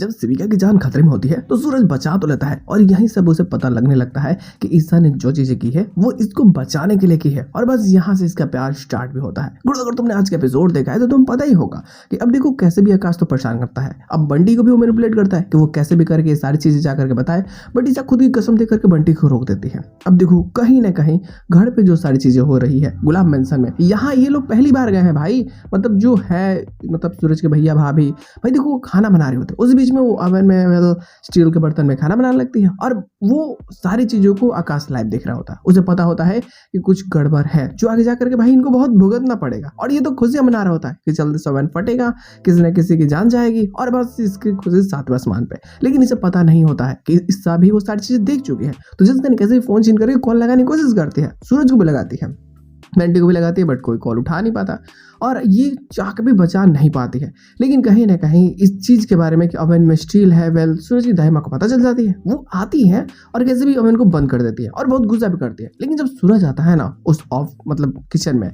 जब शिविका की जान खतरे में होती है तो सूरज बचा तो लेता है और यहीं सब उसे पता लगने लगता है कि ईसा ने जो चीजें की है वो इसको बचाने के लिए की है और बस यहाँ से इसका प्यार स्टार्ट भी होता है। गुड, अगर तुमने आज का एपिसोड देखा है तो तुम्हें पता ही होगा कि अब देखो कैसे भी आकाश तो परेशान करता है, अब बंटी को भी वो मैनिपुलेट करता है कि वो कैसे भी करके ये सारी चीजें जा करके बताए, बट ईसा खुद की कसम दे करके बंटी को रोक देती है। अब देखो कहीं ना कहीं घर पे जो सारी चीजें हो रही है गुलाब मेंशन में, यहाँ ये लोग पहली बार गए हैं भाई, मतलब जो है मतलब सूरज के भैया भाभी भाई देखो वो खाना बना रहे होते, उस बीच में वो ओवन में स्टील के बर्तन में खाना बनाने लगती है और वो सारी चीजों को आकाश लाइव देख रहा होता है। उसे पता होता है कि कुछ गड़बड़ है जो आगे जाकर के भाई इनको बहुत भुगतना पड़ेगा और ये तो खुशियां मना रहा होता है कि जल्दी से ओवन फटेगा, किसी न किसी की जान जाएगी और बस इसकी खुशी सातवें आसमान पे। लेकिन इसे पता नहीं होता है कि इससा भी वो सारी चीजें देख चुकी है, तो जिस दिन कैसे फोन छीन करके कॉल लगाने की कोशिश करती है, सूरज को भी लगाती है, बंटी को भी लगाती है, बट कोई कॉल उठा नहीं पाता और ये चाह के भी बचा नहीं पाती है। लेकिन कहीं ना कहीं इस चीज़ के बारे में कि ओवन में स्टील है सूरज की दाई माँ को पता चल जाती है, वो आती है और कैसे भी ओवन को बंद कर देती है और बहुत गुस्सा भी करती है। लेकिन जब सूरज आता है ना उस ऑफ मतलब किचन में,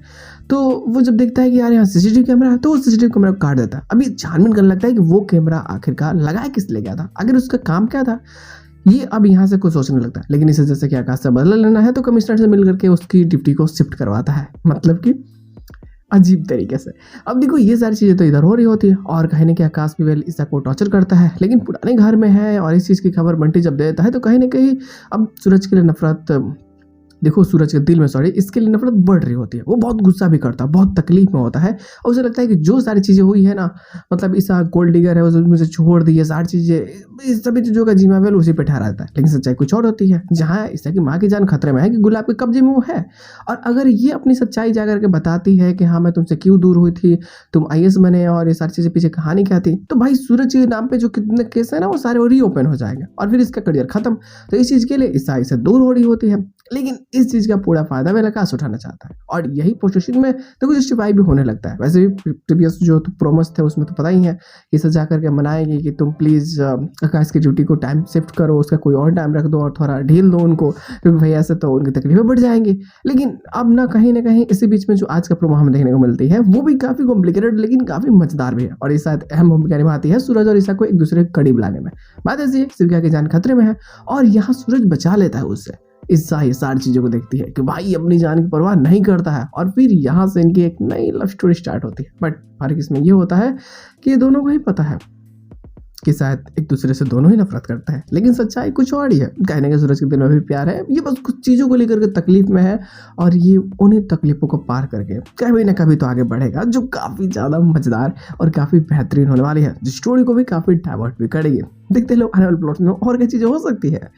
तो वो जब देखता है कि यार यहाँ सीसीटीवी कैमरा है तो वो सीसीटीवी कैमरा काट देता है। अभी छानबीन करने लगता है कि वो कैमरा आखिरकार लगाया किस लिए गया था, आखिर उसका काम क्या था, ये अब यहाँ से कुछ सोचने लगता है। लेकिन इसे जैसे कि आकाश से बदला लेना है तो कमिश्नर से मिल करके उसकी ड्यूटी को शिफ्ट करवाता है, मतलब कि अजीब तरीके से। अब देखो ये सारी चीज़ें तो इधर हो रही होती है और कहीं ना कहीं आकाश भी वेल ईसा को टॉर्चर करता है, लेकिन पुराने घर में है और इस चीज़ की खबर बंटी जब देता है तो कहीं ना कहीं अब सूरज के लिए नफरत, देखो सूरज के दिल में सॉरी इसके लिए नफरत बढ़ रही होती है। वो बहुत गुस्सा भी करता है, बहुत तकलीफ में होता है और उसे लगता है कि जो सारी चीज़ें हुई है ना, मतलब ईसा गोल्ड डिगर है उसे छोड़ दी है, सारी चीज़ें इस सभी चीज़ों का जिम्मेवार उसी पे ठहराता है। लेकिन सच्चाई कुछ और होती है, जहाँ ईसा की माँ की जान खतरे में है कि गुलाब के कब्जे में वो है और अगर ये अपनी सच्चाई जा करके बताती है कि हाँ मैं तुमसे क्यों दूर हुई थी, तुम IAS बने और ये सारी चीज़ें पीछे कहानी क्या थी, तो भाई सूरज के नाम पे जो कितने केस है ना वो सारे रीओपन हो जाएंगे और फिर इसका करियर खत्म। तो इस चीज़ के लिए ईसा इससे दूर हो रही होती है, लेकिन इस चीज़ का पूरा फायदा वेल आकाश उठाना चाहता है और यही पोजीशन में तो कुछ जस्टिफाई भी होने लगता है। वैसे भी प्रीवियस जो तो प्रोमोस थे उसमें तो पता ही है इसे जा करके मनाएंगे कि तुम प्लीज़ आकाश की ड्यूटी को टाइम शिफ्ट करो, उसका कोई और टाइम रख दो और थोड़ा ढील दो उनको, क्योंकि भैया से तो उनकी तकलीफें बढ़ जाएंगी। लेकिन अब ना कहीं इसी बीच में जो आज का प्रोमो हमें देखने को मिलती है वो भी काफ़ी कॉम्प्लिकेटेड लेकिन काफ़ी मजेदार भी है और ये शायद अहम भूमिका निभाती है सूरज और ईसा को एक दूसरे के करीब लाने में। बात ऐसी है शिविका की जान खतरे में है और यहाँ सूरज बचा लेता है उससे। ईसा ये सारी चीज़ों को देखती है कि भाई अपनी जान की परवाह नहीं करता है और फिर यहाँ से इनकी एक नई लव स्टोरी स्टार्ट होती है। बट फर्क इसमें ये होता है कि ये दोनों को ही पता है कि शायद एक दूसरे से दोनों ही नफरत करते हैं, लेकिन सच्चाई कुछ और ही है। कहने के सूरज के दिल में भी प्यार है, ये बस कुछ चीज़ों को लेकर के तकलीफ में है और ये उन्हीं तकलीफों को पार करके कभी ना कभी तो आगे बढ़ेगा, जो काफ़ी ज़्यादा मजेदार और काफ़ी बेहतरीन होने वाली है, जो स्टोरी को भी काफ़ी डाइवर्ट भी करेगी। देखते लोग आने वाले प्लॉट में और क्या चीज़ें हो सकती है।